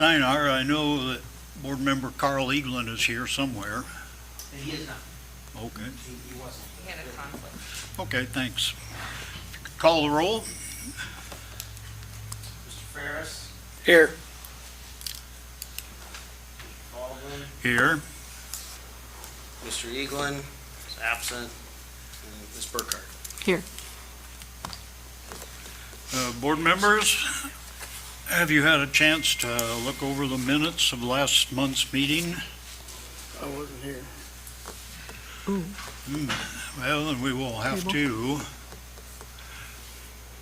Steinar, I know that board member Carl Eaglin is here somewhere. He is not. Okay. He wasn't. He had a conflict. Okay, thanks. Call the roll. Mr. Ferris, Here. Baldwin, Here. Mr. Eaglin is absent, and Ms. Burkhardt. Here. Board members, have you had a chance to look over the minutes of last month's meeting? I wasn't here. Well, then we will have to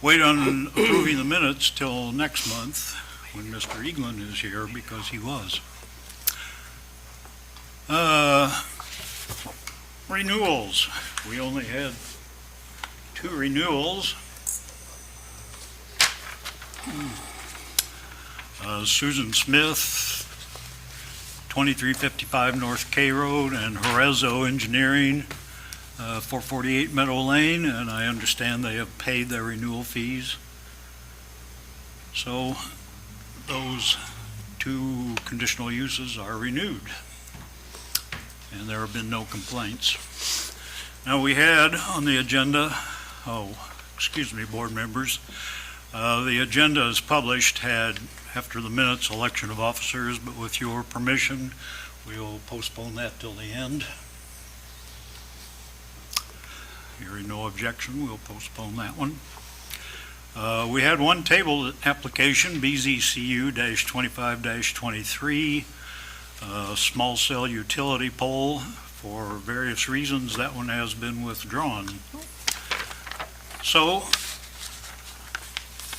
wait on approving the minutes till next month when Mr. Eaglin is here, because he was. Renewals. We only had 2 renewals. Susan Smith, 2355 North K Road, and Horezo Engineering, 448 Meadow Lane, and I understand they have paid their renewal fees. So those 2 conditional uses are renewed, and there have been no complaints. Now, we had on the agenda, board members, the agenda as published had, after the minutes, election of officers, but with your permission, we will postpone that till the end. Hearing no objection, we'll postpone that one. We had one table application, BZCU-25-23, small cell utility pole. For various reasons, that one has been withdrawn. So,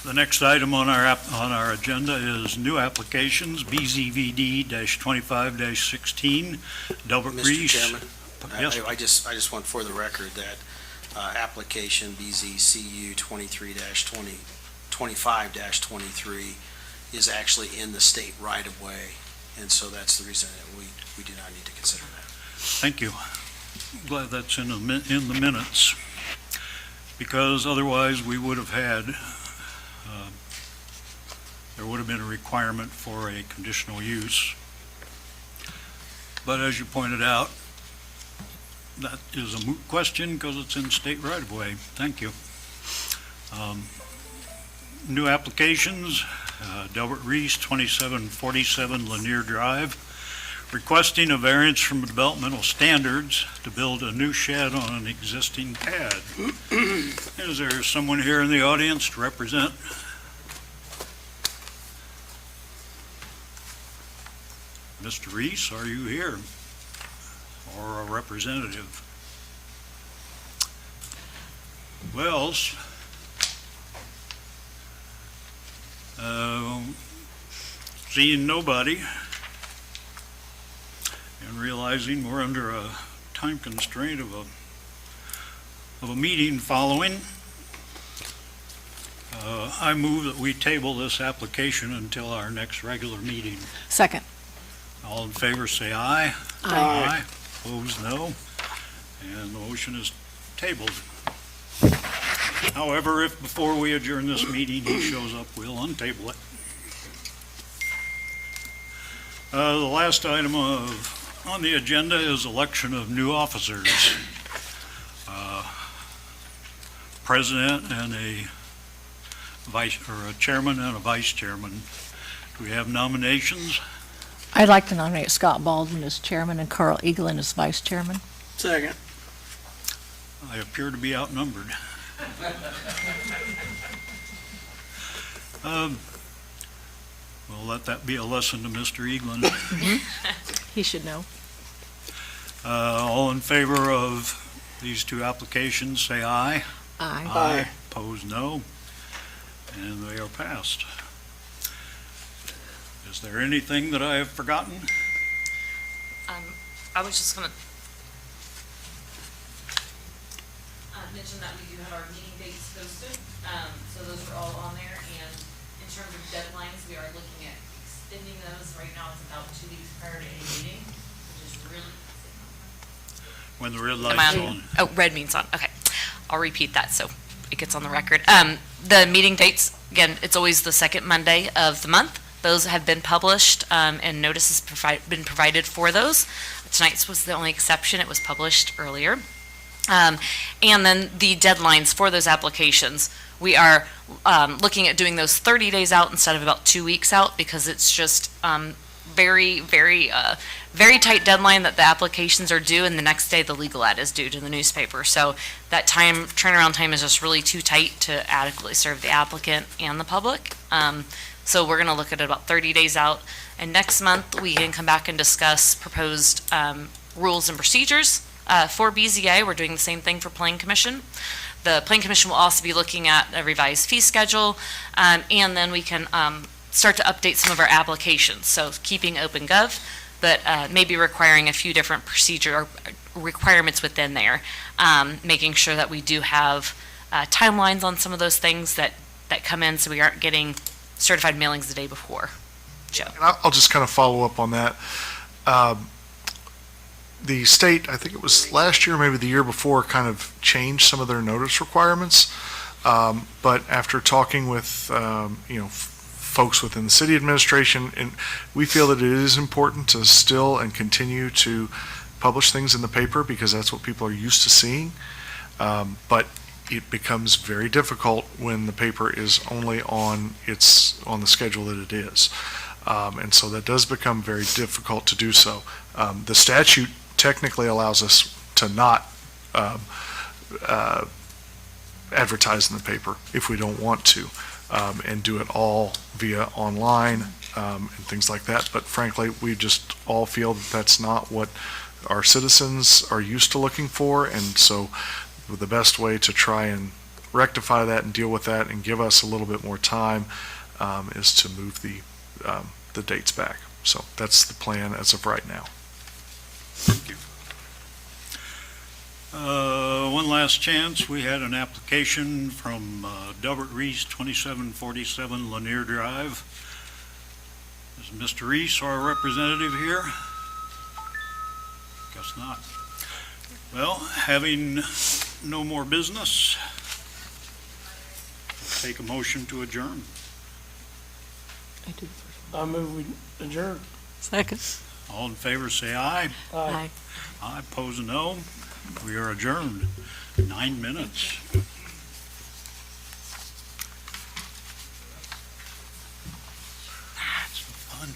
the next item on our agenda is new applications, BZVD-25-16, Delbert Mr. Reese. Chairman, Yes. I just want for the record that application BZCU 25-23 is actually in the state right-of-way, and so that's the reason that we do not need to consider that. Thank you. Glad that's in the minutes, because otherwise we would have had, there would have been a requirement for a conditional use. But as you pointed out, that is a moot question because it's in state right-of-way. Thank you. New applications, Delbert Reese, 2747 Lanier Drive, requesting a variance from developmental standards to build a new shed on an existing pad. Is there someone here in the audience to represent? Mr. Reese, are you here? Or a representative? Wells? Seeing nobody, and realizing we're under a time constraint of a meeting following, I move that we table this application until our next regular meeting. Second. All in favor, say aye. Aye. Opposed, no. And the motion is tabled. However, if before we adjourn this meeting he shows up, we'll untable it. The last item on the agenda is election of new officers. President and a chairman and a vice chairman. Do we have nominations? I'd like to nominate Scott Baldwin as chairman and Carl Eaglin as vice chairman. Second. I appear to be outnumbered. We'll let that be a lesson to Mr. Eaglin. He should know. All in favor of these 2 applications, say aye. Aye. Aye. Opposed, no. And they are passed. Is there anything that I have forgotten? I was just gonna mention that we do have our meeting dates posted, so those are all on there, and in terms of deadlines, we are looking at extending those. Right now, it's about 2 weeks prior to any meeting, which is really. When the red Am light's I on. Oh, red means on, okay. I'll repeat that so it gets on the record. The meeting dates, again, it's always the second Monday of the month, Those have been published, and notices been provided for those. Tonight's was the only exception. It was published earlier. And then the deadlines for those applications, we are looking at doing those 30 days out instead of about 2 weeks out, because it's just very, very, very tight deadline that the applications are due, and the next day the legal ad is due to the newspaper. So that turnaround time is just really too tight to adequately serve the applicant and the public. So we're going to look at it about 30 days out. And next month, we can come back and discuss proposed rules and procedures. For BZA, we're doing the same thing for Planning Commission. The Planning Commission will also be looking at a revised fee schedule, and then we can start to update some of our applications. So keeping OpenGov, but maybe requiring a few different procedure or requirements within there, making sure that we do have timelines on some of those things that come in, so we aren't getting certified mailings the day before. Joe. And I'll just kind of follow up on that. The state, I think it was last year, maybe the year before, kind of changed some of their notice requirements. But after talking with, folks within the city administration, and we feel that it is important to still and continue to publish things in the paper, because that's what people are used to seeing. But it becomes very difficult when the paper is only on the schedule that it is. And so that does become very difficult to do so. The statute technically allows us to not advertise in the paper if we don't want to, and do it all via online and things like that. But frankly, we just all feel that that's not what our citizens are used to looking for. And so the best way to try and rectify that and deal with that and give us a little bit more time is to move the dates back. So that's the plan as of right now. Thank you. One last chance. We had an application from Delbert Reese, 2747 Lanier Drive. Is Mr. Reese our representative here? Guess not. Well, having no more business, take a motion to adjourn. I move we adjourn. Second. All in favor, say aye. Aye. Aye, pose no. We are adjourned. 9 minutes. That's fun.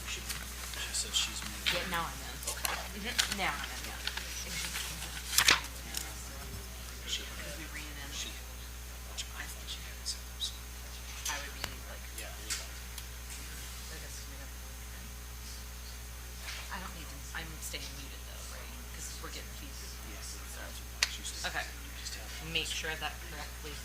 She says she's moved. Yeah, now I'm in. Okay. Now I'm in, yeah. Because we ran in. I thought she had it set up, so, I would be like, yeah, anybody. I don't need to, I'm staying muted though, right? Because we're getting fees. Yes. She's Okay. just have it. Make sure that correctly.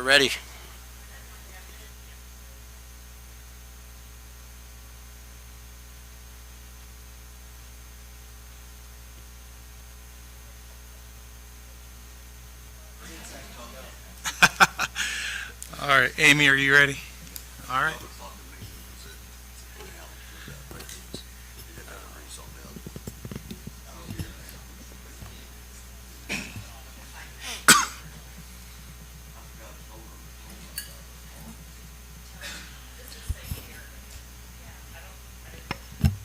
We're ready. All right, Amy, are you ready? All right.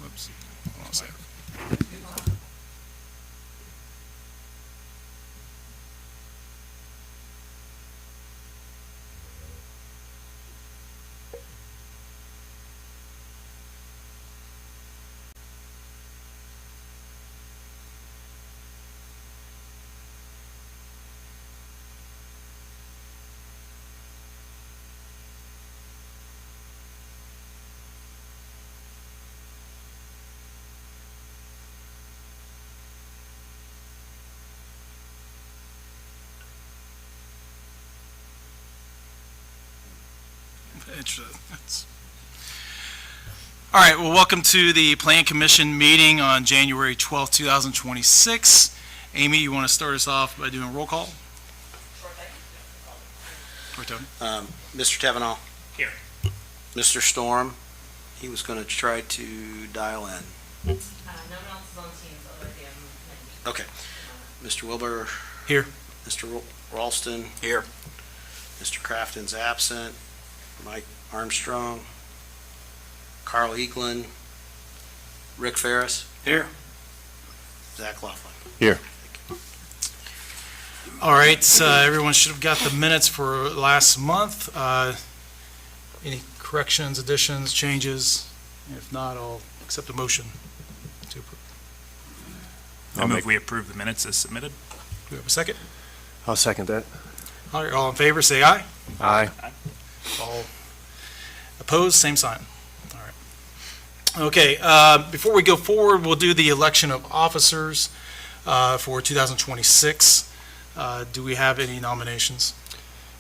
Whoops. Hold on a second. All right, well, welcome to the Plan Commission meeting on January 12th, 2026. Amy, you want to start us off by doing a roll call? Or Tony? Mr. Tevenall? Here. Mr. Storm? He was going to try to dial in. No one else is on Teams other than me. Okay. Mr. Wilbur? Here. Mr. Ralston? Here. Mr. Crafton's absent. Mike Armstrong? Carl Eaglin? Rick Ferris? Here. Zach Laughlin? Here. All right, everyone should have got the minutes for last month. Any corrections, additions, changes? If not, I'll accept a motion to approve. I move we approve the minutes as submitted. Do we have a second? I'll second that. All right, all in favor, say aye. Aye. All opposed, same sign. All right. Okay, before we go forward, we'll do the election of officers for 2026. Do we have any nominations?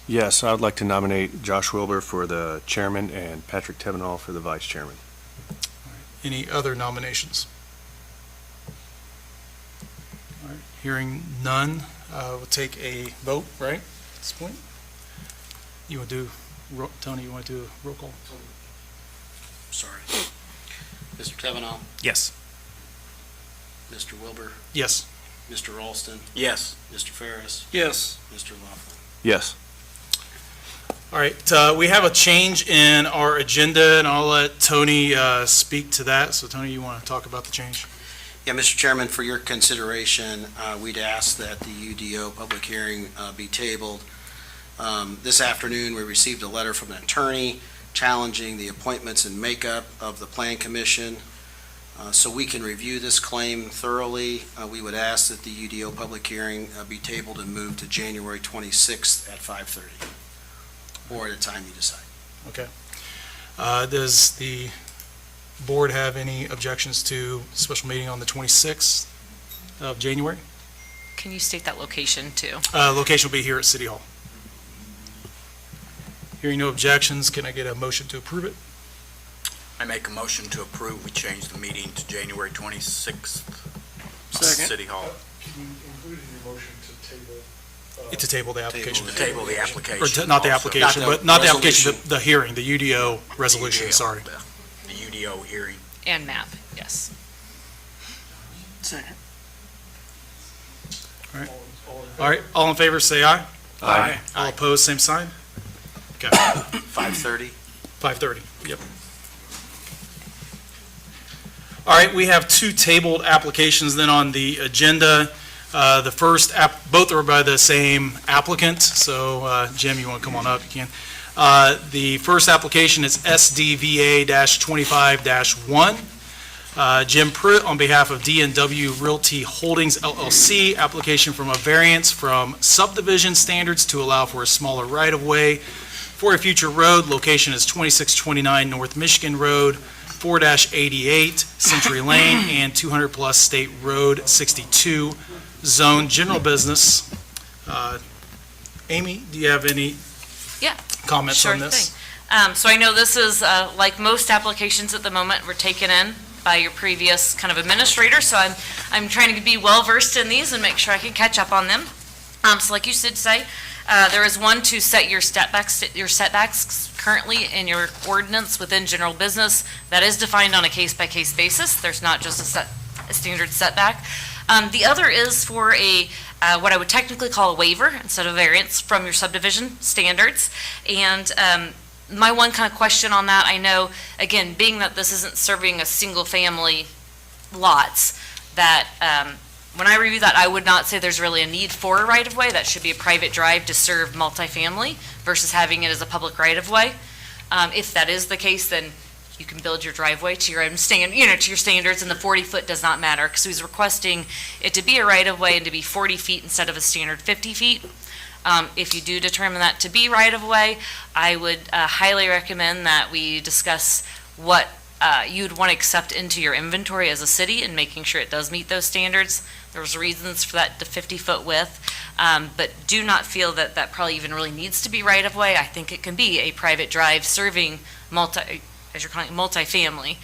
Yes, I would like to nominate Josh Wilbur for the chairman and Patrick Tevenall for the vice chairman. Any other nominations? All right, hearing none, we'll take a vote, right, at this point? You want to do, Tony, you want to do a roll call? Sorry. Mr. Tevenall? Yes. Mr. Wilbur? Yes. Mr. Ralston? Yes. Mr. Ferris? Yes. Mr. Laughlin? Yes. All right, we have a change in our agenda, and I'll let Tony speak to that. So, Tony, you want to talk about the change? Yeah, Mr. Chairman, for your consideration, we'd ask that the UDO public hearing be tabled. This afternoon, we received a letter from an attorney challenging the appointments and makeup of the Plan Commission. So we can review this claim thoroughly. We would ask that the UDO public hearing be tabled and moved to January 26th at 5:30, or at a time you decide. Okay. Does the board have any objections to special meeting on the 26th of January? Can you state that location too? Location will be here at City Hall. Hearing no objections, can I get a motion to approve it? I make a motion to approve. We change the meeting to January 26th. Second. City Hall. Can you include in your motion to table? To table the application. Table To table the application. Or not the also. application, Not the but not the application, resolution. the hearing, the UDO resolution, UDO, sorry. The UDO hearing. And map, yes. All right, all in favor, say aye. Aye. All opposed, same sign? Okay, 5:30? 5:30, yep. All right, we have two tabled applications then on the agenda. The first, both are by the same applicant, so Jim, you want to come on up, you can. The first application is SDVA-25-1. Jim Pruitt on behalf of D&W Realty Holdings LLC, application from a variance from subdivision standards to allow for a smaller right-of-way for a future road. Location is 2629 North Michigan Road, 4-88 Century Lane, and 200-plus State Road 62, Zone General Business. Amy, do you have any comments Sure on this? thing. So I know this is, like most applications at the moment, were taken in by your previous kind of administrator, so I'm trying to be well-versed in these and make sure I can catch up on them. So like you did say, there is one to set your setbacks currently in your ordinance within general business. That is defined on a case-by-case basis. There's not just a standard setback. The other is for what I would technically call a waiver instead of variance from your subdivision standards. And my one kind of question on that, I know, again, being that this isn't serving a single-family lots, that when I review that, I would not say there's really a need for a right-of-way. That should be a private drive to serve multifamily versus having it as a public right-of-way. If that is the case, then you can build your driveway to your own to your standards, and the 40-foot does not matter, because he's requesting it to be a right-of-way and to be 40 feet instead of a standard 50 feet. If you do determine that to be right-of-way, I would highly recommend that we discuss what you'd want to accept into your inventory as a city and making sure it does meet those standards. There's reasons for that 50-foot width, but do not feel that that probably even really needs to be right-of-way. I think it can be a private drive serving as you're calling it, multifamily.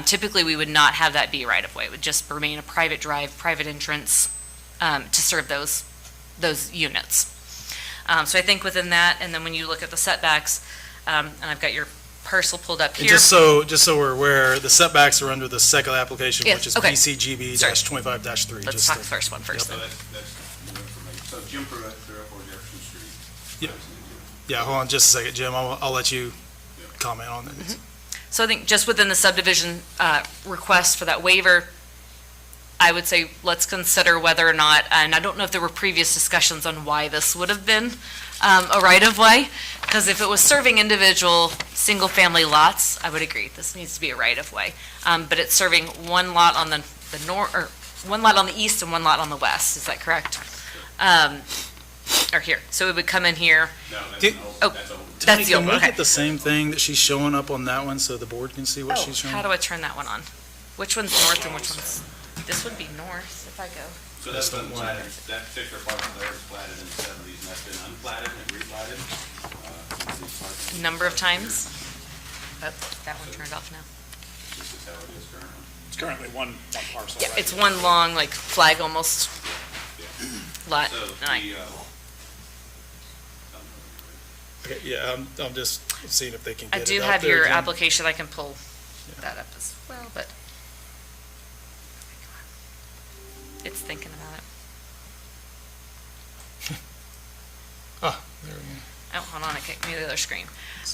Typically, we would not have that be right-of-way. It would just remain a private drive, private entrance to serve those units. So I think within that, and then when you look at the setbacks, and I've got your parcel pulled up And here. just so we're aware, the setbacks are under the second application, Yes, which is okay. BCGB-25-3. Let's talk the first one first. Yep. then. That's new information. So Jim Pruitt, 304 Jefferson Street. Yep. Yeah, hold on just a second, Jim. I'll let you comment on Mm-hmm. it. So I think just within the subdivision request for that waiver, I would say let's consider whether or not, and I don't know if there were previous discussions on why this would have been a right-of-way, because if it was serving individual, single-family lots, I would agree, this needs to be a right-of-way. But it's serving one lot on the north, or one lot on the east and one lot on the west, is that correct? Or here, so it would come in here. No, that's Did- an old, oh, that's old. That's the Can old we one, okay. get the same thing that she's showing up on that one so the board can see what she's showing? How do I turn that one on? Which one's north and which one's, this would be north if I go. So that's been platted, that particular parcel there was platted in the 70s, and that's been unplatted and replatted. Since these parcels- Number of times. Oh, that one turned off now. This is how it is currently. It's currently one parcel, Yeah, it's one long, like, flag almost lot. So And the, Okay, yeah, I'm just seeing if they can I get do it up have there, your Jim. application, I can pull that up as well, but it's thinking about it. Oh, there we go. Oh, hold on, it kicked me to the other screen.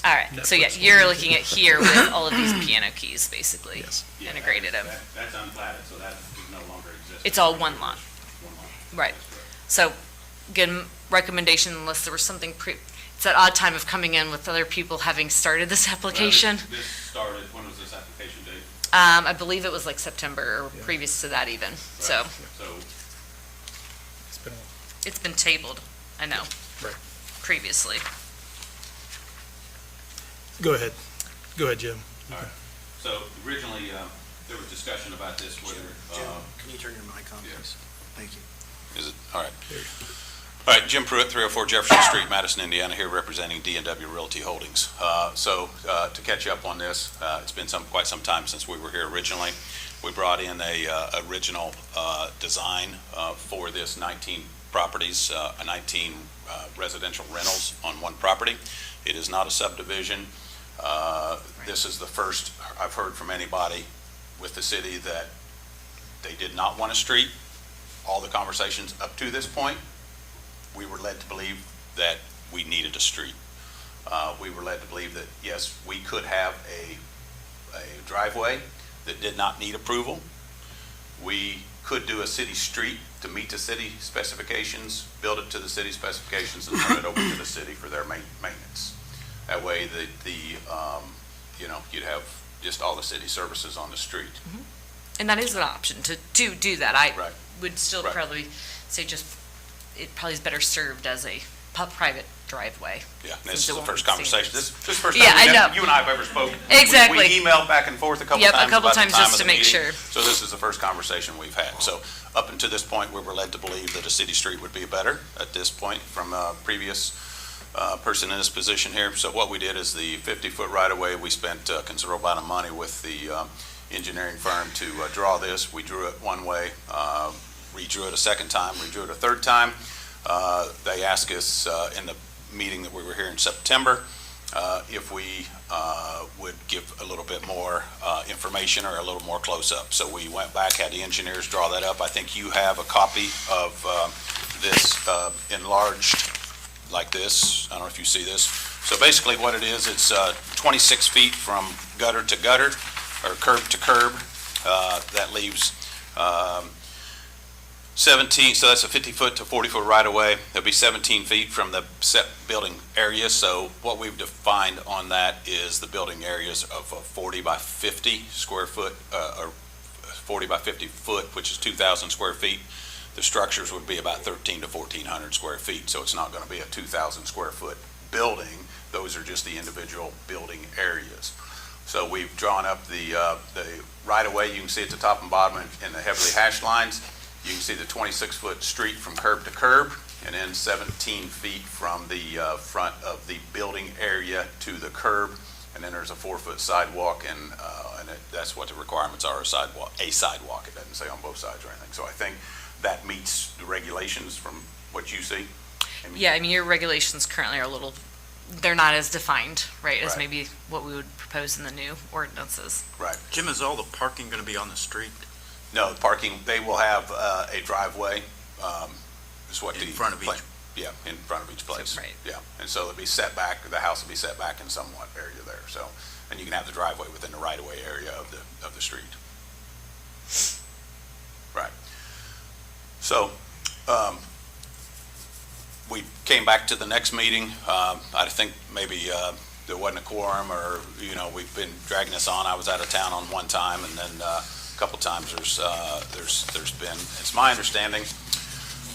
All right, so yeah, Netflix. you're looking at here with all of these piano keys, basically, Yes. yeah, integrated them. That's unplatted, so that is no longer existing. It's all one lot. One lot. Right. That's correct. So, again, recommendation, unless there was something it's that odd time of coming in with other people having started this application. Well, This started, when was this application date? I believe it was like September or Yeah. previous to that even, so Right. So It's been a while. it's been tabled, I know. Right. Previously. Go ahead, Jim. All right. So originally, there was discussion about this whether, Jim, can you turn your mic on, yeah. please? Thank you. is it, all right. All right, Jim Pruitt, 304 Jefferson Street, Madison, Indiana, here representing D&W Realty Holdings. To catch you up on this, it's been quite some time since we were here originally. We brought in a original design for this 19 properties, 19 residential rentals on one property. It is not a subdivision. This is the first I've heard from anybody with the city that they did not want a street. All the conversations up to this point, we were led to believe that we needed a street. We were led to believe that, yes, we could have a driveway that did not need approval. We could do a city street to meet the city specifications, build it to the city specifications, and turn it over to the city for their maintenance. That way, you'd have just all the city services on the street. And that is an option to do that. I Right. would still Right. probably say it probably is better served as a private driveway. Yeah, and Since this is it the won't first meet conversation. standards. This is the first Yeah, time I know. you and I have ever spoken. Exactly. We emailed back and forth a couple Yep, a times couple about the times time just of to the make meeting. sure. So this is the first conversation we've had. So up until this point, we were led to believe that a city street would be better at this point from previous person in this position here. So what we did is the 50-foot right-of-way, we spent a considerable amount of money with the engineering firm to draw this. We drew it one way, redrew it a second time, redrew it a third time. They asked us in the meeting that we were here in September if we would give a little bit more information or a little more close-up. So we went back, had the engineers draw that up. I think you have a copy of this enlarged like this. I don't know if you see this. So basically what it is, it's 26 feet from gutter to gutter, or curb to curb. That leaves 17, so that's a 50-foot to 40-foot right-of-way. There'll be 17 feet from the set building area. So what we've defined on that is the building areas of a 40 by 50 square foot, or 40 by 50 foot, which is 2,000 square feet. The structures would be about 1,300 to 1,400 square feet, so it's not going to be a 2,000 square foot building. Those are just the individual building areas. So we've drawn up the right-of-way. You can see at the top and bottom in the heavily hashed lines. You can see the 26-foot street from curb to curb, and then 17 feet from the front of the building area to the curb, and then there's a 4-foot sidewalk, and that's what the requirements are, a sidewalk. It doesn't say on both sides or anything. So I think that meets the regulations from what you see. Yeah, I mean, your regulations currently are they're not as defined, right, as Right. maybe what we would propose in the new ordinances. Right. Jim, is all the parking going to be on the street? No, parking, they will have a driveway, is what the. In front of each? Yeah, in front of each place. Right. Yeah, and so it'll be set back, the house will be set back in somewhat area there, so, and you can have the driveway within the right-of-way area of the street. Right. So, we came back to the next meeting. I think maybe there wasn't a quorum, or, we've been dragging this on. I was out of town on one time, and then a couple times there's been, it's my understanding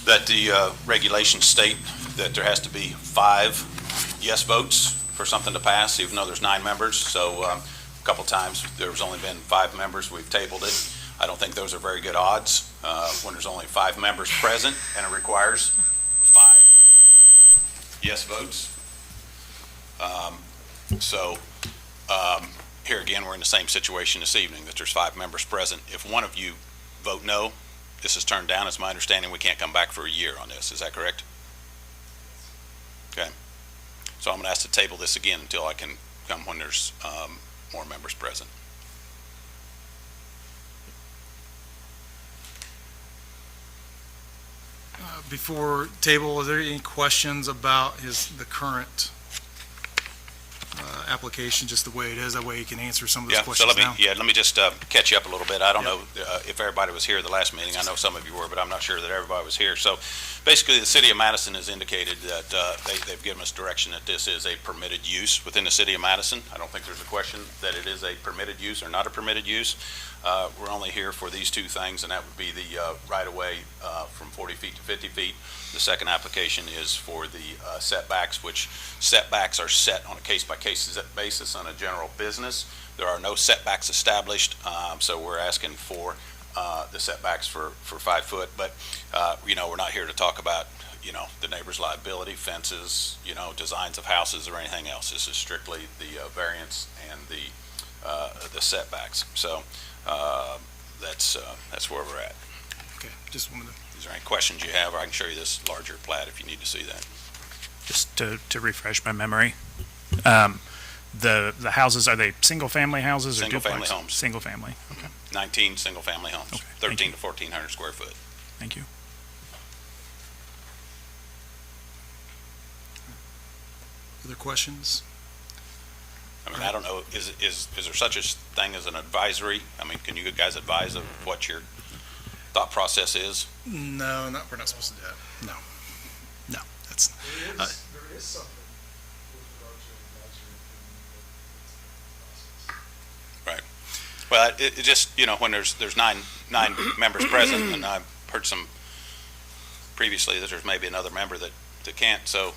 that the regulations state that there has to be 5 yes votes for something to pass, even though there's 9 members. So a couple times there's only been 5 members. We've tabled it. I don't think those are very good odds when there's only 5 members present and it requires 5 yes votes. Here again, we're in the same situation this evening, that there's 5 members present. If one of you vote no, this is turned down. It's my understanding we can't come back for a year on this. Is that correct? Okay. So I'm going to ask to table this again until I can come when there's more members present. Before table, are there any questions about the current application, just the way it is? That way you can answer some of those questions now. Let me just catch you up a little bit. I don't know if everybody was here at the last meeting. I know some of you were, but I'm not sure that everybody was here. So basically, the city of Madison has indicated that they've given us direction that this is a permitted use within the city of Madison. I don't think there's a question that it is a permitted use or not a permitted use. We're only here for these 2 things, and that would be the right-of-way from 40 feet to 50 feet. The second application is for the setbacks, which setbacks are set on a case-by-case basis on a general business. There are no setbacks established, so we're asking for the setbacks for 5 foot. But, we're not here to talk about, the neighbor's liability, fences, designs of houses or anything else. This is strictly the variance and the setbacks. So that's where we're at. Okay, just wanted to. Is there any questions you have? Or I can show you this larger plat if you need to see that. Just to refresh my memory, the houses, are they single-family houses or duplex? Single-family homes. Single-family, okay, 19 single-family homes, Okay, thank 13 to 1,400 square foot. thank you. Other questions? I mean, I don't know, is there such a thing as an advisory? I mean, can you guys advise of what your thought process is? No, we're not supposed to do that. No, that's. There is something with regard to advisory opinion. Well, it just, when there's nine members present, and I've heard some previously that there's maybe another member that can't, so,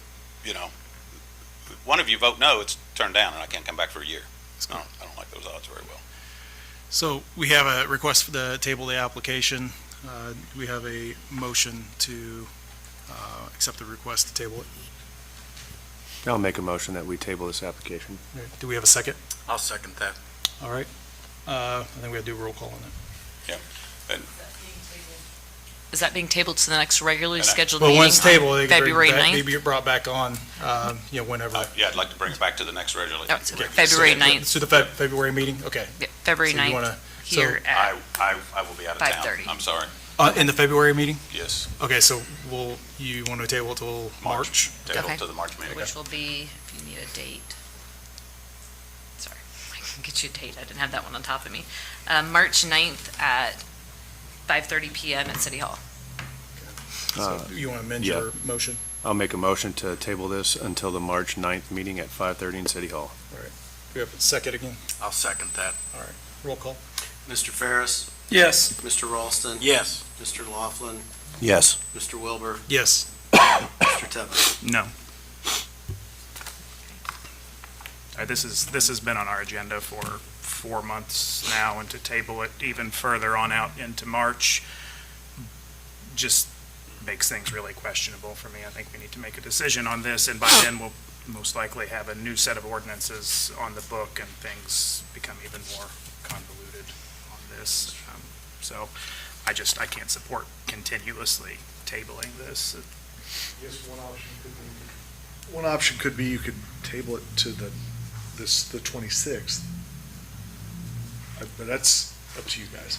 one of you vote no, it's turned down, and I can't come back for a year. I don't like those odds very well. So we have a request for the table the application. We have a motion to accept the request to table it. I'll make a motion that we table this application. Do we have a second? I'll second that. All right. I think we have to do a roll call on that. Is that being tabled to the next regularly And I- scheduled Well, meeting? once tabled, on they can bring February it back, 9th? maybe get brought back on, whenever. Yeah, I'd like to bring it back to the next regular. Oh, it's Okay. February 9th, To the February meeting? Okay. yeah, February So you 9th, wanna- here at, I will be out of town. 5:30. I'm sorry. In the February meeting? Yes, Okay, so you want to table till March? table Okay. to the March meeting. which will be, if you need a date. Sorry, I can get you a date, I didn't have that one on top of me. March 9th at 5:30 PM at City Hall. So you want to amend yeah. your motion? I'll make a motion to table this until the March 9th meeting at 5:30 in City Hall. Do we have a second again? I'll second that. Roll call. Mr. Ferris, Yes. Mr. Ralston. Yes. Mr. Laughlin, Yes. Mr. Wilbur, Yes. Mr. Tevin. No. This has been on our agenda for 4 months now, and to table it even further on out into March just makes things really questionable for me. I think we need to make a decision on this, and by then we'll most likely have a new set of ordinances on the book, and things become even more convoluted on this. So I can't support continuously tabling this. I guess one option could be you could table it to the 26th. But that's up to you guys.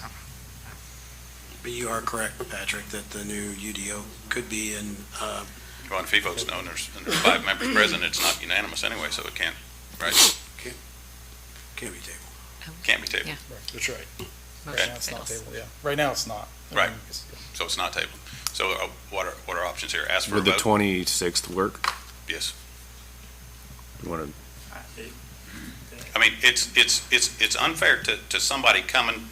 But you are correct, Patrick, that the new UDO could be in, Well, and if folks know, and there's 5 members present, it's not unanimous anyway, so it can't, right? can't be tabled. Can't be tabled. Yeah. That's right. Right Motion now it's not fails. tabled, yeah. Right now it's not. Right. So it's not tabled. So what are options here? Ask for a Would the vote? 26th work? Yes. You want to, I mean, it's unfair to somebody coming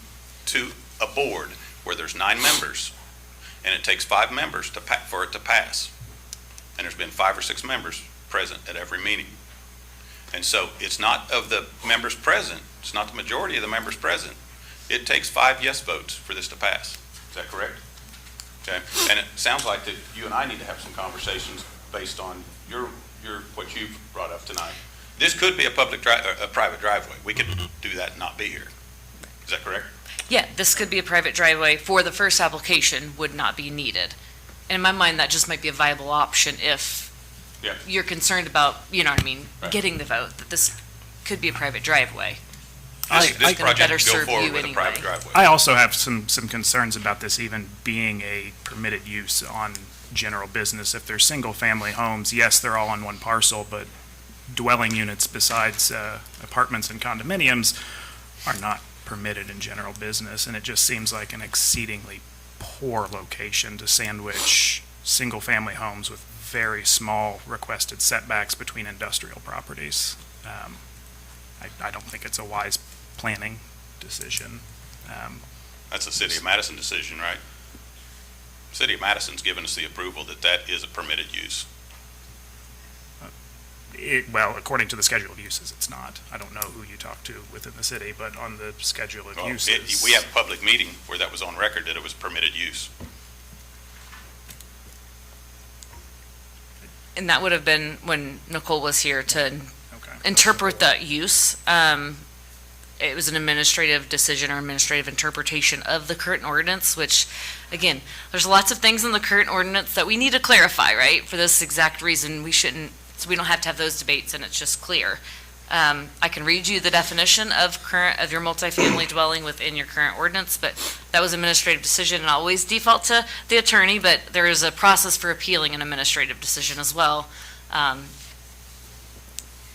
to a board where there's 9 members, and it takes 5 members for it to pass. And there's been 5 or 6 members present at every meeting. And so it's not of the members present, it's not the majority of the members present. It takes 5 yes votes for this to pass. Is that correct? Okay, and it sounds like that you and I need to have some conversations based on what you've brought up tonight. This could be a private driveway. We could do that and not be here. Is that correct? Yeah, this could be a private driveway for the first application, would not be needed. And in my mind, that just might be a viable option if Yeah. you're concerned about, you know what I mean, Right. getting the vote, that this could be a private driveway. This gonna project better could go serve forward you with a private anyway. driveway. I also have some concerns about this even being a permitted use on general business. If they're single-family homes, yes, they're all on one parcel, but dwelling units besides apartments and condominiums are not permitted in general business, and it just seems like an exceedingly poor location to sandwich single-family homes with very small requested setbacks between industrial properties. I don't think it's a wise planning decision. That's a City of Madison decision, right? City of Madison's given us the approval that that is a permitted use. Well, according to the schedule of uses, it's not. I don't know who you talk to within the city, but on the schedule of Well, uses. we have a public meeting where that was on record that it was permitted use. And that would have been when Nicole was here to Okay. interpret that use. It was an administrative decision or administrative interpretation of the current ordinance, which, again, there's lots of things in the current ordinance that we need to clarify, right? For this exact reason, so we don't have to have those debates and it's just clear. I can read you the definition of your multifamily dwelling within your current ordinance, but that was an administrative decision, and I always default to the attorney, but there is a process for appealing an administrative decision as well,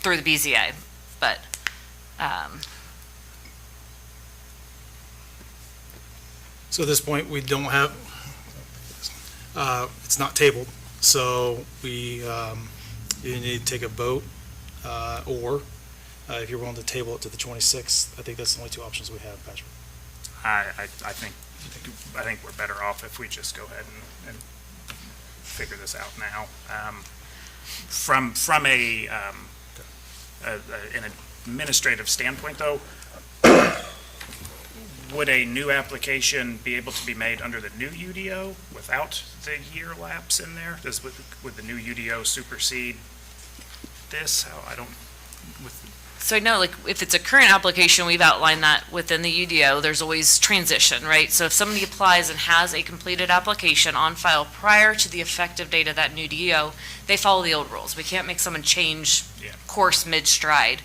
through the BZA, but, So at this point, we don't have, it's not tabled, so you need to take a vote, or if you're willing to table it to the 26th, I think that's the only 2 options we have, Patrick. I think we're better off if we just go ahead and figure this out now. From an administrative standpoint, though, would a new application be able to be made under the new UDO without the year lapse in there? Would the new UDO supersede this? How, I don't, with, So I know, like, if it's a current application, we've outlined that within the UDO, there's always transition, right? So if somebody applies and has a completed application on file prior to the effective date of that new DO, they follow the old rules. We can't make someone change Yeah. course mid-stride.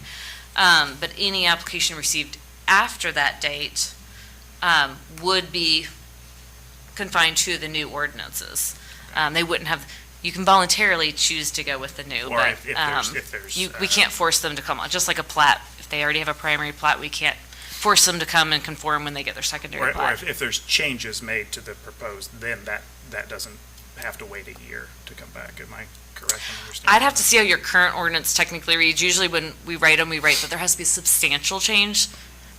But any application received after that date would be confined to the new ordinances. They wouldn't have, you can voluntarily choose to go with the new, or but if there's, we can't force them to come on, just like a plat. If they already have a primary plat, we can't force them to come and conform when they get their secondary or plat. if there's changes made to the proposed, then that doesn't have to wait a year to come back. Am I correct in understanding? I'd have to see how your current ordinance technically reads. Usually when we write them, we write that there has to be substantial change.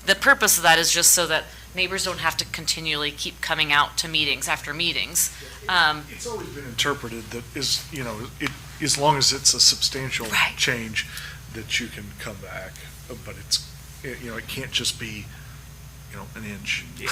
The purpose of that is just so that neighbors don't have to continually keep coming out to meetings after meetings. It's always been interpreted that is, as long as it's a substantial Right. change, that you can come back, but it can't just be, an inch. Yeah,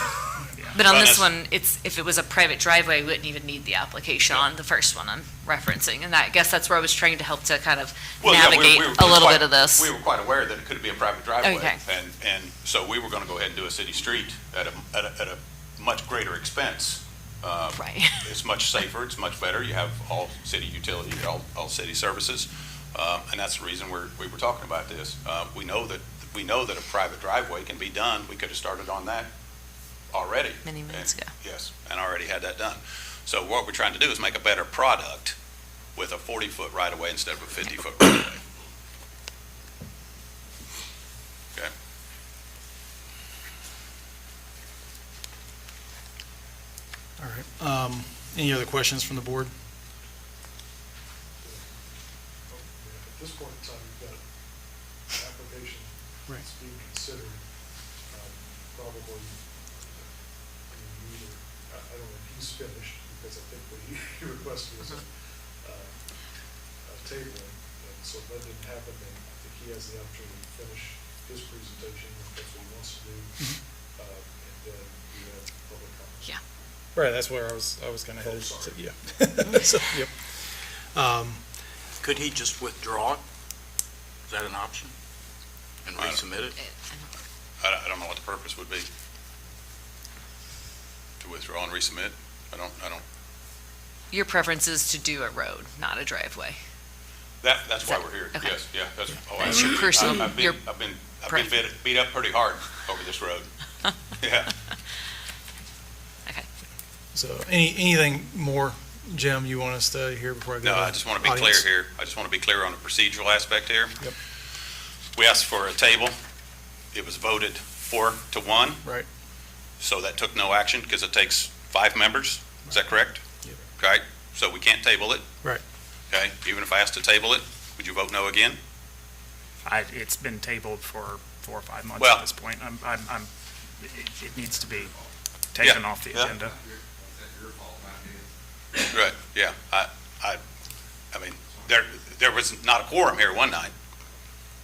yeah. But on Well, this that's- one, if it was a private driveway, we wouldn't even need the application on the first one I'm referencing. And I guess that's where I was trying to help to kind of Well, yeah, navigate we were a little quite- bit of this. We were quite aware that it could be a private driveway. Okay. And so we were going to go ahead and do a city street at a much greater expense. Right. It's much safer, it's much better. You have all city utility, all city services. And that's the reason we were talking about this. We know that a private driveway can be done. We could have started on that already. Many minutes ago. Yes, and already had that done. So what we're trying to do is make a better product with a 40-foot right-of-way instead of a 50-foot right-of-way. Okay. All right. Any other questions from the board? At this point in time, you've got an application Right. that's being considered, probably, I don't know if he's finished, because I think what he requested was a tabling, and so if that didn't happen, then I think he has the opportunity to finish his presentation, if that's what he wants to do, and then we have public comment. Yeah. Right, that's where I was gonna head. sorry. Yeah. So, yep. Could he just withdraw it? Is that an option? And resubmit it? I don't know what the purpose would be. To withdraw and resubmit? I don't, Your preference is to do a road, not a driveway. that's why we're here. Okay. Yes, yeah, that's. That's your personal- I've your been preference. beat up pretty hard over this road. Yeah. So anything more, Jim, you want us to hear before I go? No, to I just want to be clear audience? here. I just want to be clear on the procedural aspect here. Yep. We asked for a table. It was voted 4-1. Right. So that took no action because it takes 5 members. Is that correct? Yep. Okay, so we can't table it? Right. Okay, even if I asked to table it, would you vote no again? It's been tabled for 4 or 5 months Well- at this point. It needs to be taken off the yeah. agenda. Right, yeah. I mean, there was not a quorum here one night.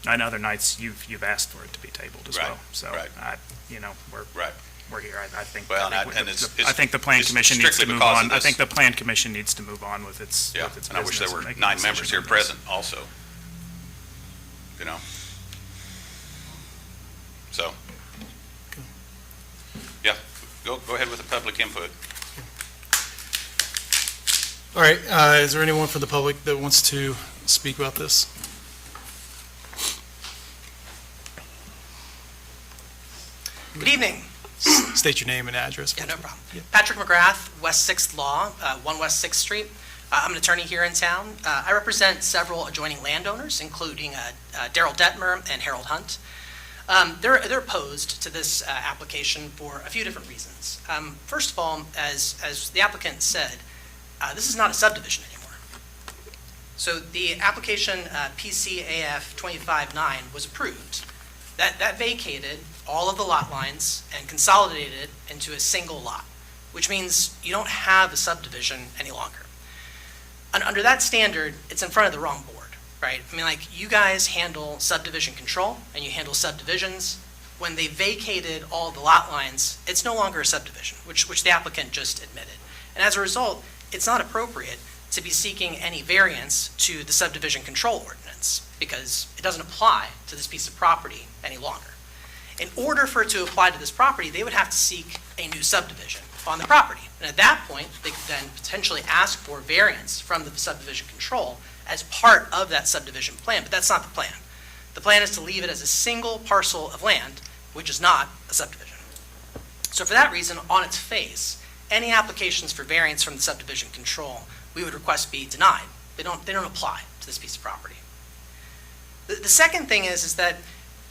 On other nights, you've asked for it to be tabled as Right, well. So, right. Right. we're here. I think, Well, I think and it's I think the plan it's commission needs to strictly move because of on. I this. think the plan commission needs to move on with its Yeah, with its and I wish there business were and make a 9 decision members here on this. present also. So, yeah, go ahead with the public input. All right, is there anyone from the public that wants to speak about this? Good evening. State your name and address. Yeah, no problem. Yeah. Patrick McGrath, West 6th Law, 1 West 6th Street. I'm an attorney here in town. I represent several adjoining landowners, including Daryl Detmer and Harold Hunt. They're opposed to this application for a few different reasons. First of all, as the applicant said, this is not a subdivision anymore. So the application PCAF 25-9 was approved. That vacated all of the lot lines and consolidated it into a single lot, which means you don't have a subdivision any longer. And under that standard, it's in front of the wrong board, right? I mean, like, you guys handle subdivision control and you handle subdivisions. When they vacated all the lot lines, it's no longer a subdivision, which the applicant just admitted. And as a result, it's not appropriate to be seeking any variance to the subdivision control ordinance. because it doesn't apply to this piece of property any longer. In order for it to apply to this property, they would have to seek a new subdivision on the property. And at that point, they could then potentially ask for variance from the subdivision control as part of that subdivision plan, but that's not the plan. The plan is to leave it as a single parcel of land, which is not a subdivision. So for that reason, on its face, any applications for variance from the subdivision control, we would request be denied. They don't apply to this piece of property. The second thing is that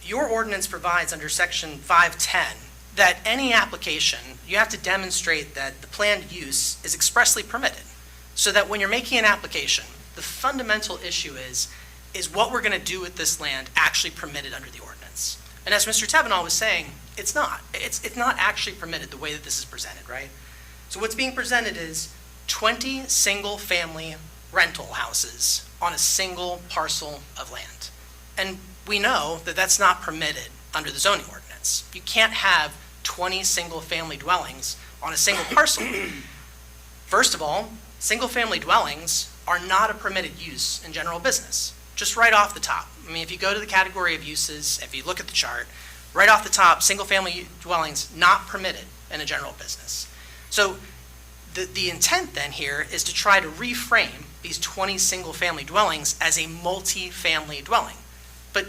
your ordinance provides under section 510 that any application, you have to demonstrate that the planned use is expressly permitted. So that when you're making an application, the fundamental issue is what we're going to do with this land actually permitted under the ordinance? And as Mr. Tevenall was saying, it's not. It's not actually permitted the way that this is presented, right? So what's being presented is 20 single-family rental houses on a single parcel of land. And we know that that's not permitted under the zoning ordinance. You can't have 20 single-family dwellings on a single parcel. First of all, single-family dwellings are not a permitted use in general business, just right off the top. I mean, if you go to the category of uses, if you look at the chart, right off the top, single-family dwellings not permitted in a general business. So the intent then here is to try to reframe these 20 single-family dwellings as a multi-family dwelling. But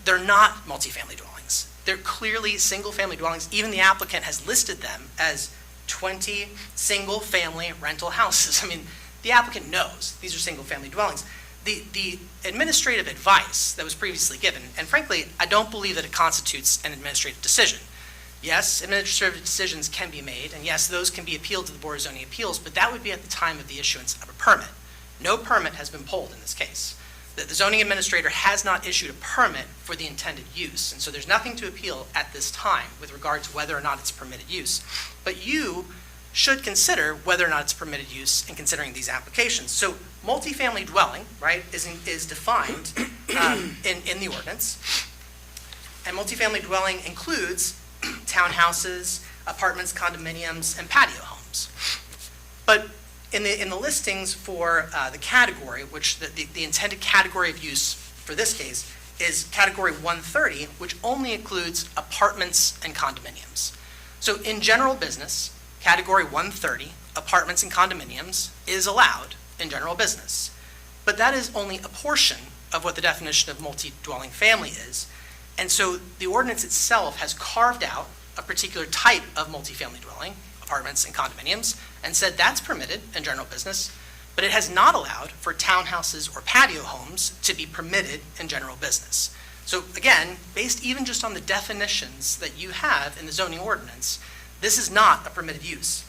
they're not multi-family dwellings. They're clearly single-family dwellings. Even the applicant has listed them as 20 single-family rental houses. I mean, the applicant knows these are single-family dwellings. The administrative advice that was previously given, and frankly, I don't believe that it constitutes an administrative decision. Yes, administrative decisions can be made, and yes, those can be appealed to the Board of Zoning Appeals, but that would be at the time of the issuance of a permit. No permit has been pulled in this case. The zoning administrator has not issued a permit for the intended use, and so there's nothing to appeal at this time with regard to whether or not it's permitted use. But you should consider whether or not it's permitted use in considering these applications. So multifamily dwelling, right, is defined in the ordinance, and multifamily dwelling includes townhouses, apartments, condominiums, and patio homes. But in the listings for the category, which the intended category of use for this case is category 130, which only includes apartments and condominiums. So in general business, category 130, apartments and condominiums, is allowed in general business. But that is only a portion of what the definition of multi-dwelling family is. And so the ordinance itself has carved out a particular type of multifamily dwelling, apartments and condominiums, and said that's permitted in general business, but it has not allowed for townhouses or patio homes to be permitted in general business. So again, based even just on the definitions that you have in the zoning ordinance, this is not a permitted use.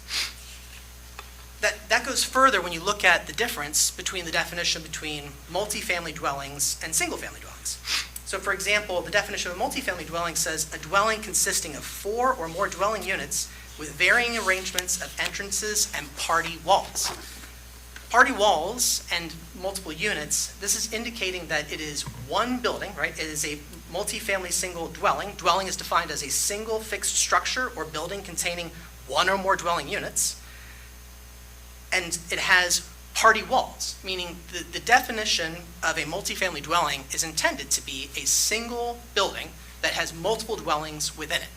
That goes further when you look at the difference between the definition between multifamily dwellings and single-family dwellings. So for example, the definition of a multifamily dwelling says a dwelling consisting of 4 or more dwelling units with varying arrangements of entrances and party walls. Party walls and multiple units, this is indicating that it is one building, right? It is a multifamily single dwelling. Dwelling is defined as a single fixed structure or building containing one or more dwelling units. And it has party walls, meaning the definition of a multifamily dwelling is intended to be a single building that has multiple dwellings within it.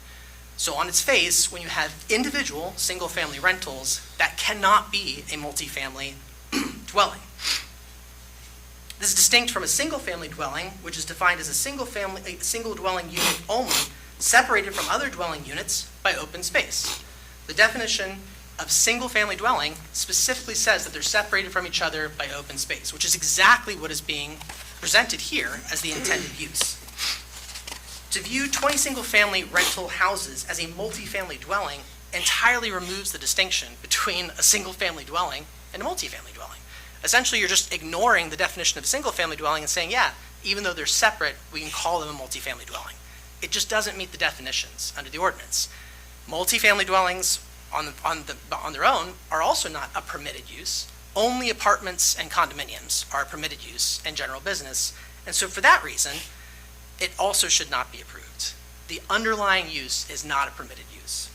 So on its face, when you have individual single-family rentals, that cannot be a multifamily dwelling. This is distinct from a single-family dwelling, which is defined as a single dwelling unit only, separated from other dwelling units by open space. The definition of single-family dwelling specifically says that they're separated from each other by open space, which is exactly what is being presented here as the intended use. To view 20 single-family rental houses as a multifamily dwelling entirely removes the distinction between a single-family dwelling and a multifamily dwelling. Essentially, you're just ignoring the definition of a single-family dwelling and saying, yeah, even though they're separate, we can call them a multifamily dwelling. It just doesn't meet the definitions under the ordinance. Multifamily dwellings on their own are also not a permitted use. Only apartments and condominiums are a permitted use in general business. And so for that reason, it also should not be approved. The underlying use is not a permitted use.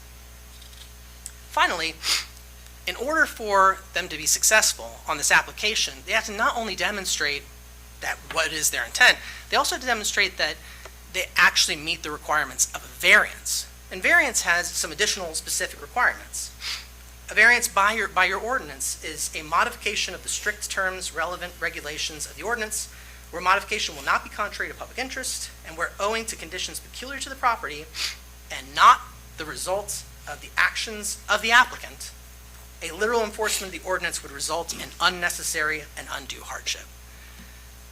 Finally, in order for them to be successful on this application, they have to not only demonstrate that what is their intent, they also have to demonstrate that they actually meet the requirements of a variance. And variance has some additional specific requirements. A variance by your ordinance is a modification of the strict terms, relevant regulations of the ordinance, where modification will not be contrary to public interest, and where owing to conditions peculiar to the property and not the results of the actions of the applicant, a literal enforcement of the ordinance would result in unnecessary and undue hardship.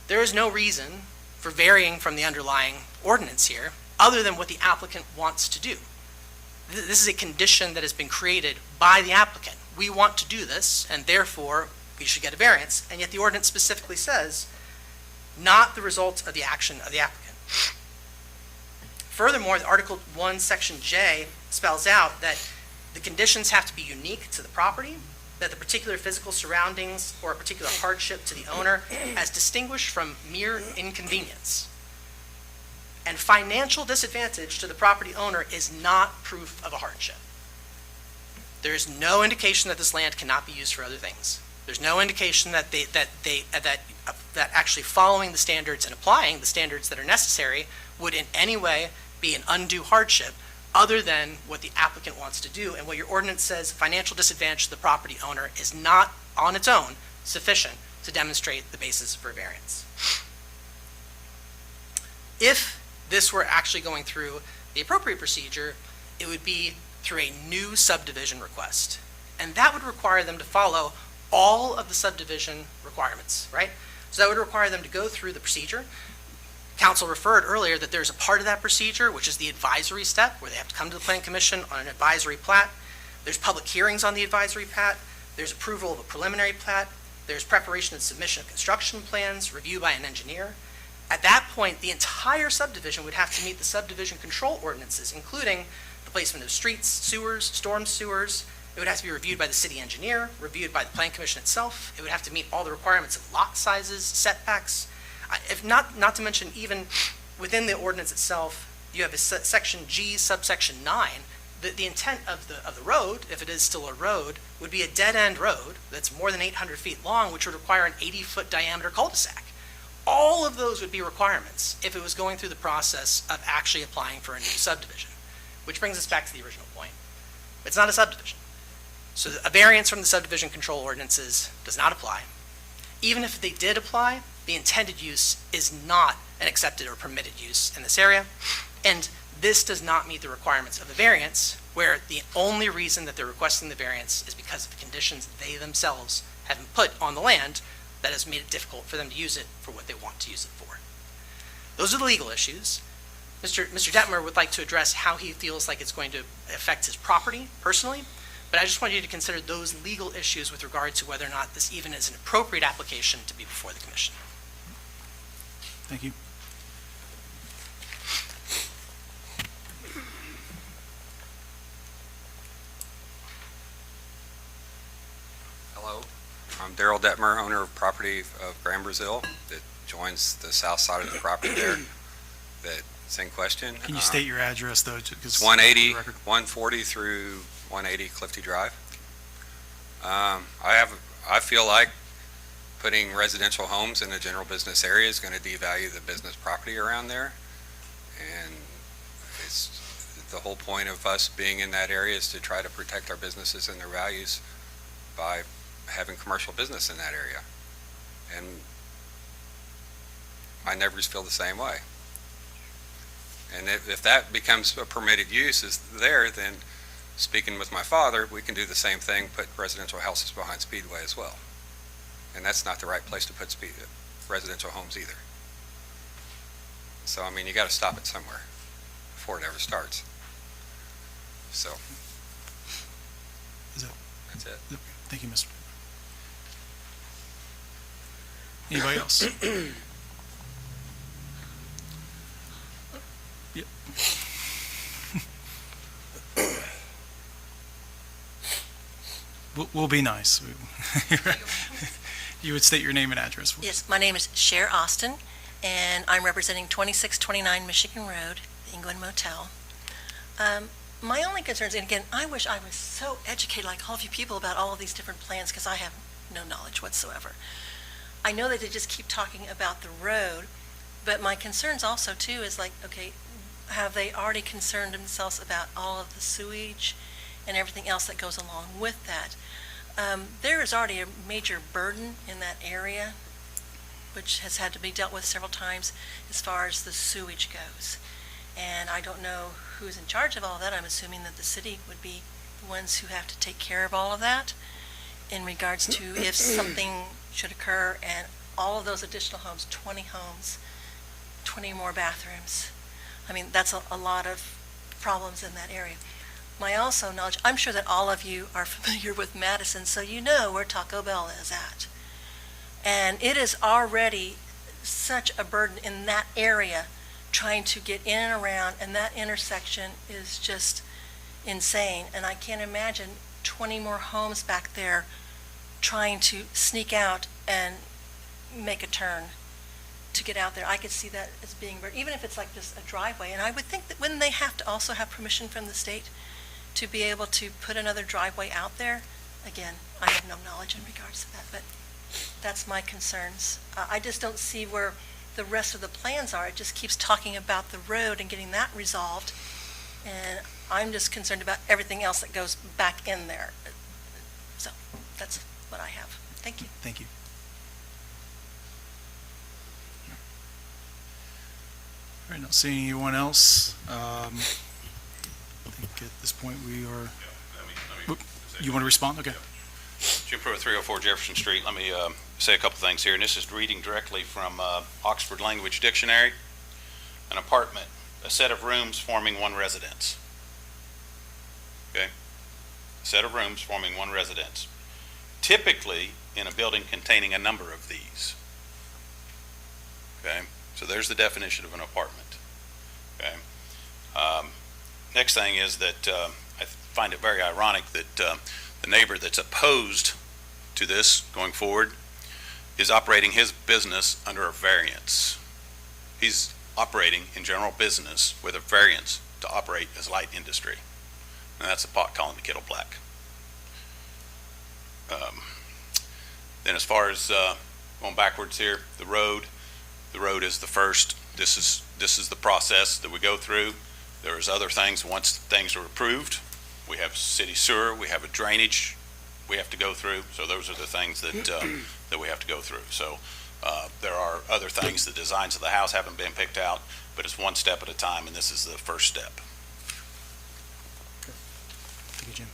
There is no reason for varying from the underlying ordinance here, other than what the applicant wants to do. This is a condition that has been created by the applicant. We want to do this, and therefore, we should get a variance, and yet the ordinance specifically says, not the results of the action of the applicant. Furthermore, Article 1, Section J spells out that the conditions have to be unique to the property, that the particular physical surroundings or a particular hardship to the owner as distinguished from mere inconvenience. And financial disadvantage to the property owner is not proof of a hardship. There is no indication that this land cannot be used for other things. There's no indication that that actually following the standards and applying the standards that are necessary would in any way be an undue hardship, other than what the applicant wants to do. And what your ordinance says, financial disadvantage to the property owner is not on its own sufficient to demonstrate the basis for a variance. If this were actually going through the appropriate procedure, it would be through a new subdivision request. And that would require them to follow all of the subdivision requirements, right? So that would require them to go through the procedure. Council referred earlier that there's a part of that procedure, which is the advisory step, where they have to come to the Planning Commission on an advisory plat. There's public hearings on the advisory plat. There's approval of a preliminary plat. There's preparation and submission of construction plans, review by an engineer. At that point, the entire subdivision would have to meet the subdivision control ordinances, including the placement of streets, sewers, storm sewers. It would have to be reviewed by the city engineer, reviewed by the Planning Commission itself. It would have to meet all the requirements of lot sizes, setbacks. If not to mention, even within the ordinance itself, you have a section G, subsection 9. The intent of the road, if it is still a road, would be a dead-end road that's more than 800 feet long, which would require an 80-foot diameter cul-de-sac. All of those would be requirements if it was going through the process of actually applying for a new subdivision, which brings us back to the original point. It's not a subdivision. So a variance from the subdivision control ordinances does not apply. Even if they did apply, the intended use is not an accepted or permitted use in this area, and this does not meet the requirements of the variance, where the only reason that they're requesting the variance is because of the conditions they themselves have put on the land that has made it difficult for them to use it for what they want to use it for. Those are the legal issues. Mr. Detmer would like to address how he feels like it's going to affect his property personally, but I just want you to consider those legal issues with regard to whether or not this even is an appropriate application to be before the commission. Thank you. Hello, I'm Daryl Detmer, owner of property of Grand Brazil that joins the south side of the property there that's in question. Can you state your address, though? It's 180, 140 through 180 Clifty Drive. I feel like putting residential homes in a general business area is going to devalue the business property around there. And it's the whole point of us being in that area is to try to protect our businesses and their values by having commercial business in that area. And my neighbors feel the same way. And if that becomes a permitted use is there, then speaking with my father, we can do the same thing, put residential houses behind Speedway as well. And that's not the right place to put residential homes either. So, I mean, you got to stop it somewhere before it ever starts. So, that's it. Thank you, Mr. Anybody else? Yep. We'll be nice. You would state your name and address for us. Yes, my name is Cher Austin, and I'm representing 2629 Michigan Road, the England Motel. My only concerns, and again, I wish I was so educated like all of you people about all of these different plans, because I have no knowledge whatsoever. I know that they just keep talking about the road, but my concerns also too is like, okay, have they already concerned themselves about all of the sewage and everything else that goes along with that? There is already a major burden in that area, which has had to be dealt with several times as far as the sewage goes. And I don't know who's in charge of all of that. I'm assuming that the city would be the ones who have to take care of all of that in regards to if something should occur and all of those additional homes, 20 homes, 20 more bathrooms. I mean, that's a lot of problems in that area. My also knowledge, I'm sure that all of you are familiar with Madison, so you know where Taco Bell is at. And it is already such a burden in that area trying to get in and around, and that intersection is just insane. And I can't imagine 20 more homes back there trying to sneak out and make a turn to get out there. I could see that as being, even if it's like just a driveway. And I would think that wouldn't they have to also have permission from the state to be able to put another driveway out there? Again, I have no knowledge in regards to that, but that's my concerns. I just don't see where the rest of the plans are. It just keeps talking about the road and getting that resolved. And I'm just concerned about everything else that goes back in there. So that's what I have. Thank you. Thank you. All right, not seeing anyone else. I think at this point we are, you want to respond? Okay. Jim Pruitt, 304 Jefferson Street. Let me say a couple things here, and this is reading directly from Oxford Language Dictionary. An apartment, a set of rooms forming one residence. Okay? A set of rooms forming one residence. Typically in a building containing a number of these. Okay? So there's the definition of an apartment. Okay? Next thing is that I find it very ironic that the neighbor that's opposed to this going forward is operating his business under a variance. He's operating in general business with a variance to operate as light industry. And that's the pot calling the kettle black. Then as far as going backwards here, the road is the first. This is the process that we go through. There's other things. Once things are approved, we have city sewer, we have a drainage we have to go through. So those are the things that that we have to go through. So there are other things. The designs of the house haven't been picked out, but it's one step at a time, and this is the first step. Thank you, Jim.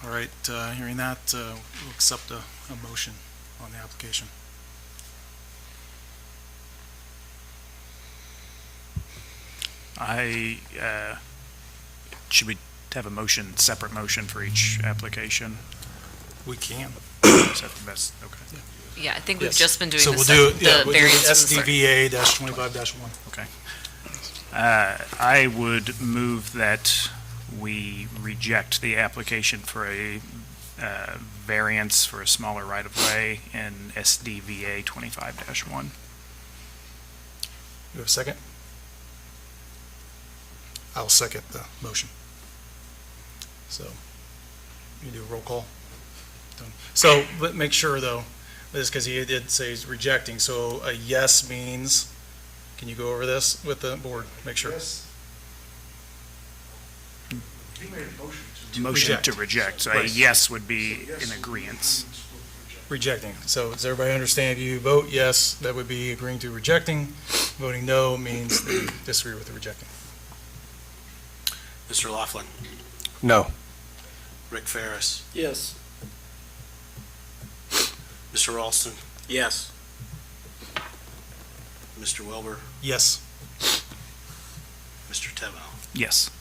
All right, hearing that, we'll accept a motion on the application. Should we have a motion, separate motion for each application? We can. Is that the best? Okay. Yeah, I think we've Yes. just been doing So the we'll do, yeah, the we'll do variance. from the start. SDVA-25-1. Okay. I would move that we reject the application for a variance for a smaller right-of-way in SDVA 25-1. Do you have a second? I'll second the motion. So, you do a roll call? Done. So, but make sure though, this, because he did say he's rejecting, so a yes means, can you go over this with the board? Make sure. Yes. He made a motion to. Motion Reject. to reject, so a Right. yes would be in agreement. Rejecting. So does everybody understand if you vote yes, that would be agreeing to rejecting? Voting no means they disagree with the rejecting. Mr. Laughlin, No. Rick Ferris, Yes. Mr. Ralston, Yes. Mr. Wilbur, Yes. Mr. Tebow. Yes.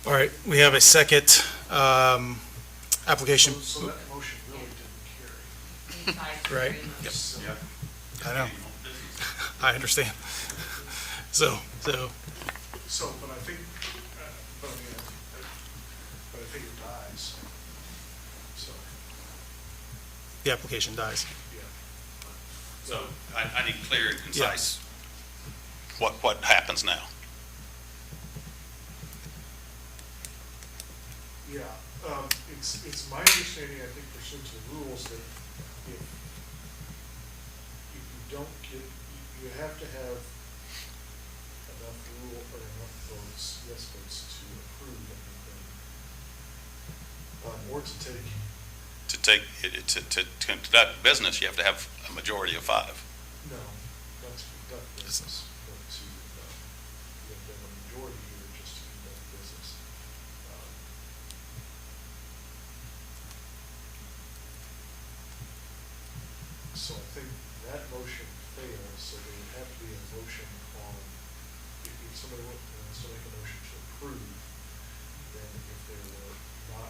All right, we have a second application. So that motion really didn't carry. Right. I know. I understand. So, So, but I think, but I think it dies. So, the application dies. So I need clear and concise. What happens now? yeah, It's my understanding, I think pursuant to the rules, that if you don't get, you have to have enough votes, yes votes, to approve anything. Or to take. To conduct business, you have to have a majority of 5. No, not to conduct business, but to, you have to have a majority here just to conduct business. So I think that motion fails, so there would have to be a motion on, if somebody wants to make a motion to approve, then if there were not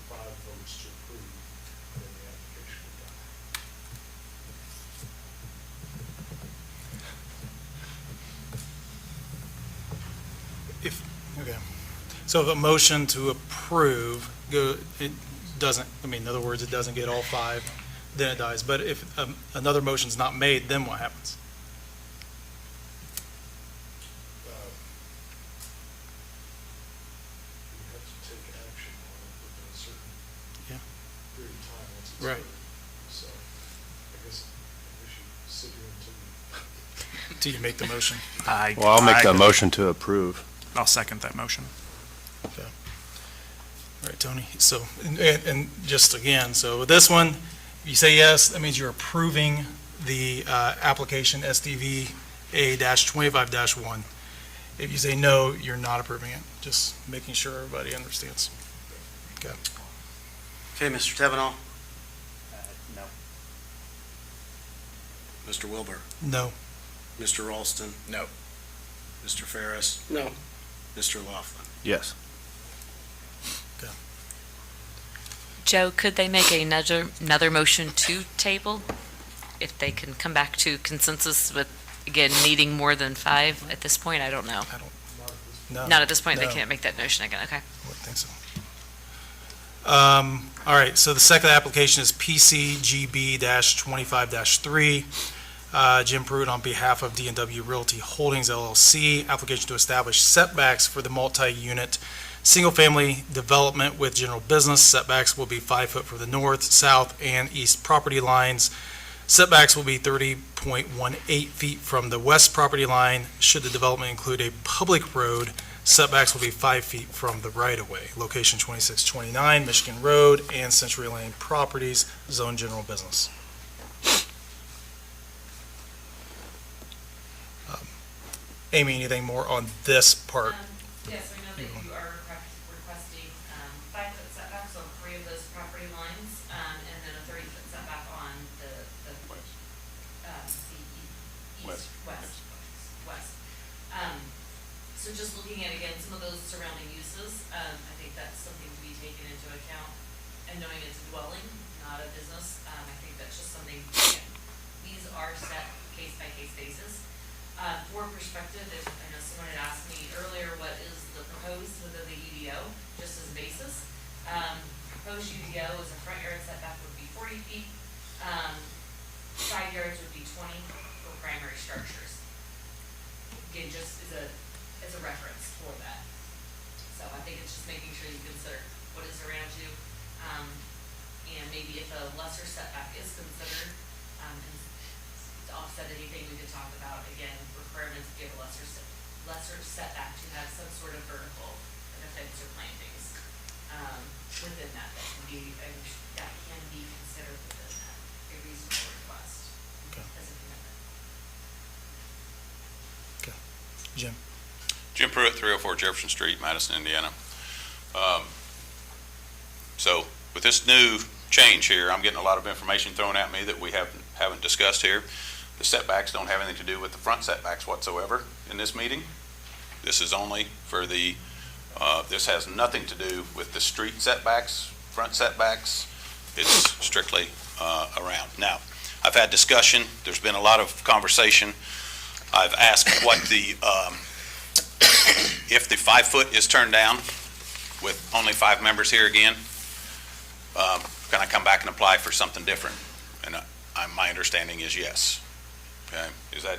5 votes to approve, then the application would die. Okay. So if a motion to approve, it doesn't, in other words, it doesn't get all 5, then it dies. But if another motion's not made, then what happens? You have to take action on it within a certain Yeah. period of time once it's Right. approved. So I guess we should sit here until Do you make the motion? Well, I'll make the motion to approve. I'll second that motion. Okay. All right, Tony. So, and just again, so with this one, if you say yes, that means you're approving the application SDV A-25-1. If you say no, you're not approving it. Just making sure everybody understands. Okay. Okay, Mr. Tevenall? No. Mr. Wilbur? No. Mr. Ralston? No. Mr. Ferris? No. Mr. Laughlin? Yes. Joe, could they make another motion to table? If they can come back to consensus with, again, needing more than 5 at this point, I don't know. No. Not at this point, they No. can't make that motion again, okay. I wouldn't think so. All right, so the second application is PCGB-25-3. Jim Pruitt on behalf of D&W Realty Holdings LLC, application to establish setbacks for the multi-unit, single-family development with general business. Setbacks will be 5 foot for the north, south, and east property lines. Setbacks will be 30.18 feet from the west property line. Should the development include a public road, setbacks will be 5 feet from the right-of-way. Location 2629 Michigan Road and Century Lane Properties, zone general business. Amy, anything more on this part? Yes, I know that you are requesting 5-foot setbacks on 3 of those property lines, and then a 30-foot setback on the West. west. So just looking at, again, some of those surrounding uses, I think that's something to be taken into account. And knowing it's a dwelling, not a business, I think that's just something, again, these are set case-by-case basis. For perspective, I know someone had asked me earlier, what is the proposed within the UDO, just as a basis. Proposed UDO is a front yard setback would be 40 feet, side yards would be 20 for primary structures. Again, just as a reference for that. So I think it's just making sure you consider what is around you, and maybe if a lesser setback is considered, and to offset anything we could talk about, again, requirements to give a lesser setback to have some sort of vertical, like a fence or plantings, within that can be considered within that, a reasonable request Okay. as a commitment. Jim? Jim Pruitt, 304 Jefferson Street, Madison, Indiana. So with this new change here, I'm getting a lot of information thrown at me that we haven't discussed here. The setbacks don't have anything to do with the front setbacks whatsoever in this meeting. This is only for the, this has nothing to do with the street setbacks, front setbacks. It's strictly around. Now, I've had discussion. There's been a lot of conversation. I've asked what the, if the 5 foot is turned down with only 5 members here again, can I come back and apply for something different? And my understanding is yes. Okay, is that,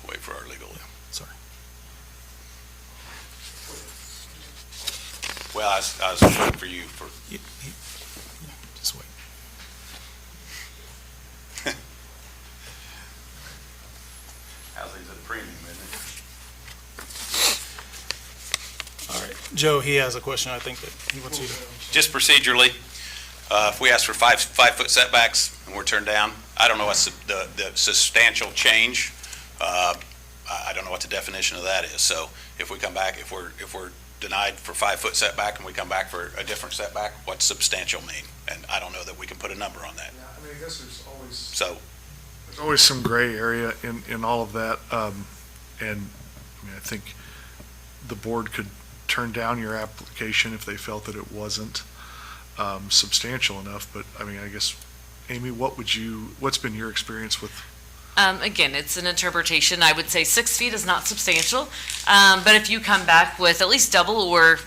wait for our legal. Sorry. Well, I was waiting for you for, Just wait. housing's at a premium, isn't it? All right. Joe, he has a question, I think, that he wants you to. Just procedurally, if we ask for 5-foot setbacks and we're turned down, I don't know what's the substantial change. I don't know what the definition of that is. So if we come back, if we're denied for 5-foot setback and we come back for a different setback, what's substantial mean? And I don't know that we can put a number on that. Yeah, I mean, I guess there's So, always some gray area in all of that. And I mean, I think the board could turn down your application if they felt that it wasn't substantial enough. But I mean, I guess, Amy, what's been your experience with? Again, it's an interpretation. I would say 6 feet is not substantial. But if you come back with at least double or,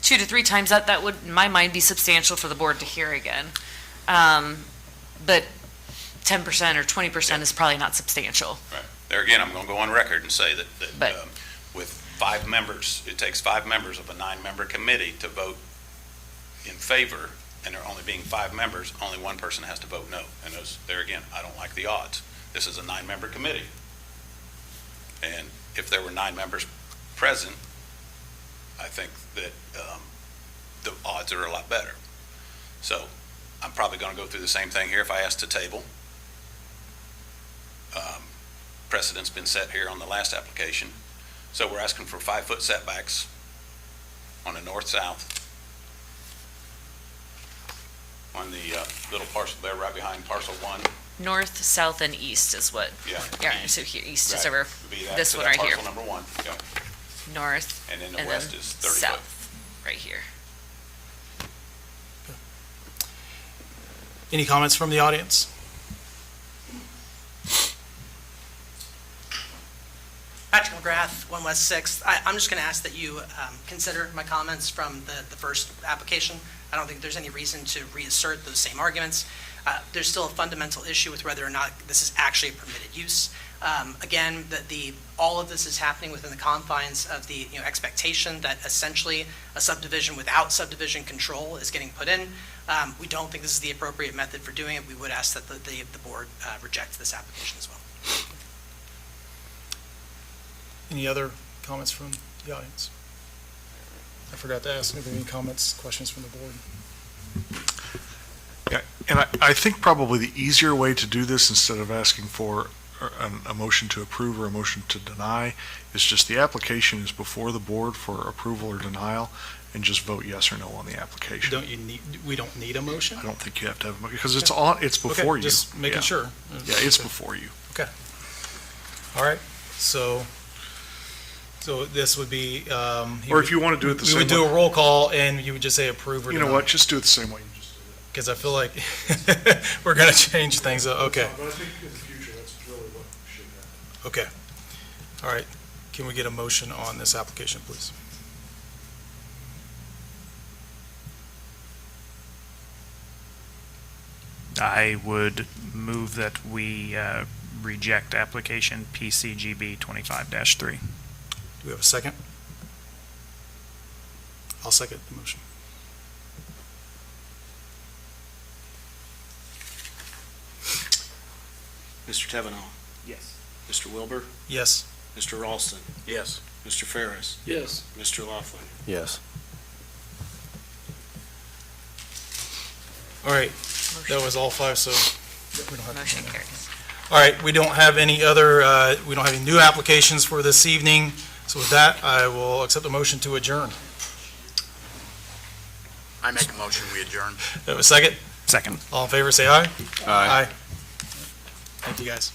2 to 3 times that, that would, in my mind, be substantial for the board to hear again. But 10% or 20% is probably not substantial. right. There again, I'm going to go on record and say that But- with 5 members, it takes 5 members of a 9-member committee to vote in favor, and there only being 5 members, only one person has to vote no. And there again, I don't like the odds. This is a 9-member committee. And if there were 9 members present, I think that the odds are a lot better. So I'm probably going to go through the same thing here if I ask to table. Precedent's been set here on the last application. So we're asking for 5-foot setbacks on the north-south, on the little parcel there right behind parcel 1. North, south, and east is what. Yeah. So here, east is Right. over Be that- this so one that's right here. Parcel number 1, yeah. North, And then the and west then is 30 foot. south, right here. Any comments from the audience? Patrick McGrath, 1 West 6th. I'm just going to ask that you consider my comments from the first application. I don't think there's any reason to reassert those same arguments. There's still a fundamental issue with whether or not this is actually a permitted use. Again, all of this is happening within the confines of the expectation that essentially a subdivision without subdivision control is getting put in. We don't think this is the appropriate method for doing it. We would ask that the board reject this application as well. Any other comments from the audience? I forgot to ask if there are any comments, questions from the board. Yeah, and I think probably the easier way to do this, instead of asking for a motion to approve or a motion to deny, is just the application is before the board for approval or denial, and just vote yes or no on the application. We don't need a motion? I don't think you have to have a motion, because it's before Okay, you. just making Yeah. sure. Yeah, it's before you. All right, so this would be. Or if you want to do it the same We way. would do a roll call, and you would just say approve or You deny. know what, just do it the same way you just did it. Because I feel like we're going to change things. Okay, But I think in the future, that's really what should happen. okay. All right, can we get a motion on this application, please? I would move that we reject application PCGB 25-3. Do we have a second? I'll second the motion. Mr. Tevenall, Yes. Mr. Wilbur, Yes. Mr. Ralston, Yes. Mr. Ferris, Yes. Mr. Laughlin. Yes. All right, that was all 5, so we don't have to. Motion carries. All right, we don't have any new applications for this evening. So with that, I will accept the motion to adjourn. I make a motion, we adjourn. Do we have a second? Second. All in favor, say aye. Aye. Thank you, guys.